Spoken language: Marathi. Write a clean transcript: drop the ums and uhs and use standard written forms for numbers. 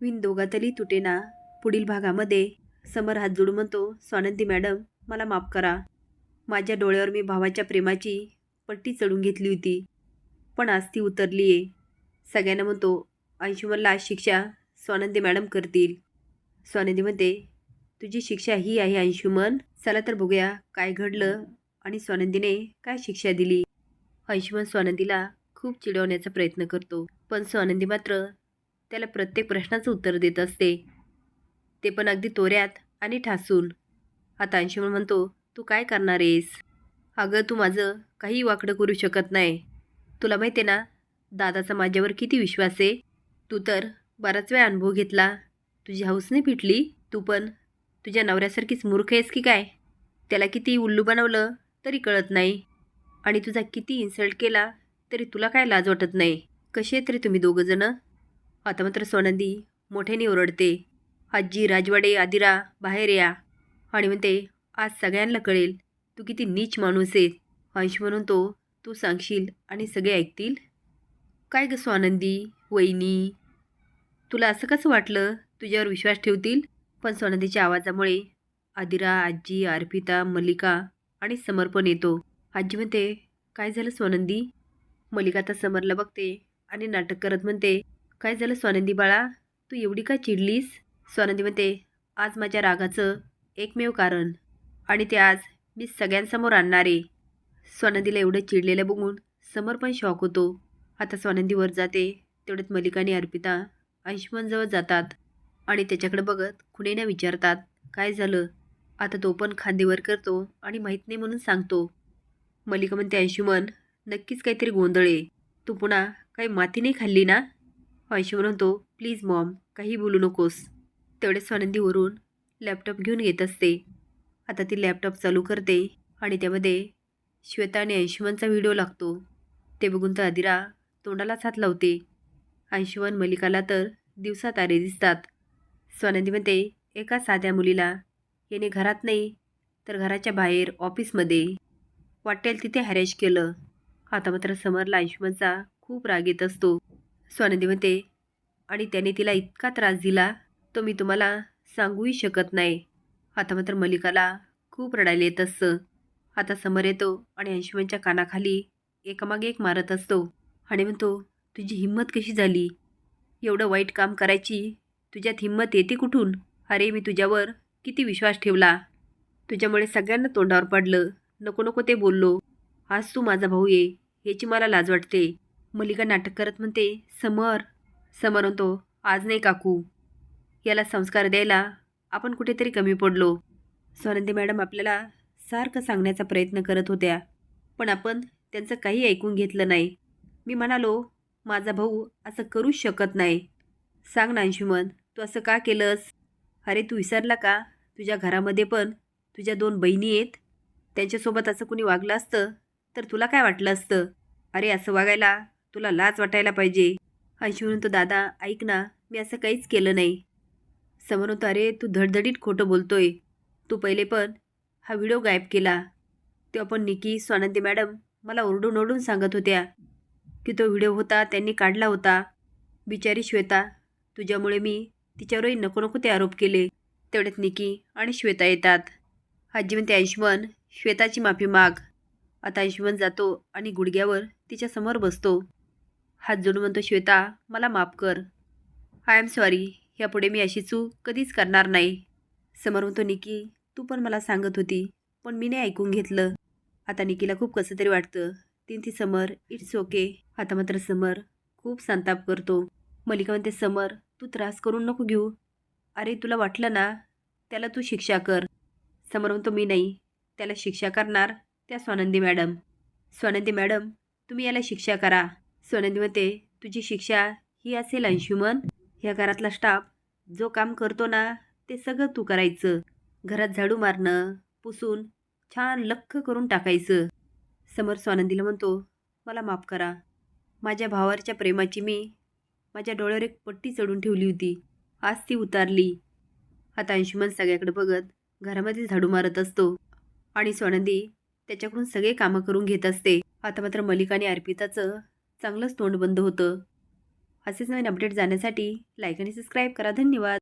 विण दोघातली तुटेना. पुढील भागामध्ये समर हात जोडून म्हणतो, स्वानंदी मॅडम मला माफ करा. माझ्या डोळ्यावर मी भावाच्या प्रेमाची पट्टी चढून घेतली होती, पण आज ती उतरली आहे. सगळ्यांना म्हणतो, अंशुमनला आज शिक्षा स्वानंदी मॅडम करतील. स्वानंदी म्हणते, तुझी शिक्षा ही आहे अंशुमन. चला तर बघूया काय घडलं आणि स्वानंदीने काय शिक्षा दिली. अंशुमन स्वानंदीला खूप चिडवण्याचा प्रयत्न करतो, पण स्वानंदी मात्र त्याला प्रत्येक प्रश्नाचं उत्तर देत असते, ते पण अगदी तोऱ्यात आणि ठासून. आता अंशुमन म्हणतो, तू काय करणार आहेस? अगं तू माझं काही वाकडं करू शकत नाही. तुला माहिती आहे ना दादाचा माझ्यावर किती विश्वास आहे. तू तर बराच वेळ अनुभव घेतला, तुझी हौस नाही फिटली. तू पण तुझ्या नवऱ्यासारखीच मूर्ख आहेस की काय? त्याला किती उल्लू बनवलं तरी कळत नाही, आणि तुझा किती इन्सल्ट केला तरी तुला काय लाज वाटत नाही. कसे आहेत रे तुम्ही दोघं जण? आता मात्र सोनंदी मोठ्याने ओरडते, आजी राजवाडे आदिरा बाहेर या. आणि म्हणते, आज सगळ्यांना कळेल तू किती नीच माणूस आहे. अंश म्हणून तो, तू सांगशील आणि सगळे ऐकतील. काय ग स्वानंदी वहिनी, तुला असं कसं वाटलं तुझ्यावर विश्वास ठेवतील? पण सोनंदीच्या आवाजामुळे आदिरा, आजी, अर्पिता, मल्लिका आणि समर पण येतो. आजी म्हणते, काय झालं स्वानंदी? मल्लिका आता समरला बघते आणि नाटक करत म्हणते, काय झालं स्वानंदी बाळा, तू एवढी का चिडलीस? स्वानंदी म्हणते, आज माझ्या रागाचं एकमेव कारण, आणि ते आज मी सगळ्यांसमोर आणणार आहे. स्वानंदीला एवढं चिडलेलं बघून समर पण शॉक होतो. आता स्वानंदी वर जाते, तेवढ्यात मल्लिका आणि अर्पिता अंशुमनजवळ जातात आणि त्याच्याकडे बघत खुणेनं विचारतात, काय झालं? आता तो पण खांदेवर करतो आणि माहीत नाही म्हणून सांगतो. मल्लिका म्हणते, अंशुमन नक्कीच काहीतरी गोंधळ आहे. तू पुन्हा काही माती नाही खाल्ली ना? अंशुमन म्हणतो, प्लीज मॉम काही बोलू नकोस. तेवढ्याच स्वानंदीवरून लॅपटॉप घेऊन येत असते. आता ती लॅपटॉप चालू करते आणि त्यामध्ये श्वेता आणि अंशुमनचा व्हिडिओ लागतो. ते बघून तर आदिरा तोंडालाच हात लावते. अंशुमन मल्लिकाला तर दिवसातारे दिसतात. स्वानंदी म्हणते, एका साध्या मुलीला याने घरात नाही तर घराच्या बाहेर ऑफिसमध्ये वाटेल तिथे हॅरेश केलं. आता मात्र समरला अंशुमनचा खूप राग येत असतो. स्वानंदी म्हणते, आणि त्याने तिला इतका त्रास दिला तो मी तुम्हाला सांगूही शकत नाही. आता मात्र मल्लिकाला खूप रडायला येत असतं. आता समर येतो आणि अंशुमनच्या कानाखाली एकामागे एक मारत असतो आणि म्हणतो, तुझी हिंमत कशी झाली एवढं वाईट काम करायची? तुझ्यात हिंमत येते कुठून? अरे मी तुझ्यावर किती विश्वास ठेवला, तुझ्यामुळे सगळ्यांना तोंडावर पडलं. नको नको ते बोललो. आज तू माझा भाऊ आहे याची मला लाज वाटते. मल्लिका नाटक करत म्हणते, समर. समर म्हणतो, आज नाही काकू, याला संस्कार द्यायला आपण कुठेतरी कमी पडलो. स्वानंदी मॅडम आपल्याला सारखं सांगण्याचा प्रयत्न करत होत्या, पण आपण त्यांचं काही ऐकून घेतलं नाही. मी म्हणालो, माझा भाऊ असं करूच शकत नाही. सांग ना अंशुमन, तू असं का केलंस? अरे तू विसरला का, तुझ्या घरामध्ये पण तुझ्या 2 बहिणी आहेत. त्यांच्यासोबत असं कुणी वागलं असतं तर तुला काय वाटलं असतं? अरे असं वागायला तुला लाज वाटायला पाहिजे. अंशू म्हणतो, दादा ऐक ना, मी असं काहीच केलं नाही. समोर होतो, अरे तू धडधडीत खोटं बोलतोय. तू पहिले पण हा व्हिडिओ गायब केला, तेव्हा पण निकी स्वानंदी मॅडम मला ओरडून ओरडून सांगत होत्या की तो व्हिडिओ होता त्यांनी काढला होता. बिचारी श्वेता, तुझ्यामुळे मी तिच्यावरही नको नको ते आरोप केले. तेवढ्यात निकी आणि श्वेता येतात. आजी म्हणते, अंशुमन श्वेताची माफी माग. आता अंशुमन जातो आणि गुडघ्यावर तिच्यासमोर बसतो. हात जोडून म्हणतो, श्वेता मला माफ कर. आय एम सॉरी, यापुढे मी अशी चूक कधीच करणार नाही. समोर म्हणतो, निकी तू पण मला सांगत होती पण मी नाही ऐकून घेतलं. आता निकीला खूप कसं तरी वाटतं. ती समर इट्स ओके. आता मात्र समर खूप संताप करतो. मल्लिका म्हणते, समर तू त्रास करून नको घेऊ. अरे तुला वाटलं ना त्याला तू शिक्षा कर. समर म्हणतो, मी नाही, त्याला शिक्षा करणार त्या स्वानंदी मॅडम. स्वानंदी मॅडम तुम्ही याला शिक्षा करा. स्वानंदी म्हणते, तुझी शिक्षा ही असेल अंशुमन, ह्या घरातला स्टाफ जो काम करतो ना ते सगळं तू करायचं. घरात झाडू मारणं, पुसून छान लख्ख करून टाकायचं. समर स्वानंदीला म्हणतो, मला माफ करा. माझ्या भावावरच्या प्रेमाची मी माझ्या डोळ्यावर एक पट्टी चढून ठेवली होती, आज ती उतारली. आता अंशुमन सगळ्याकडे बघत घरामध्ये झाडू मारत असतो आणि स्वानंदी त्याच्याकडून सगळे कामं करून घेत असते. आता मात्र मल्लिका आणि अर्पिताचं चांगलंच तोंड बंद होतं. असेच नवीन अपडेट जाण्यासाठी लाईक आणि सबस्क्राईब करा. धन्यवाद.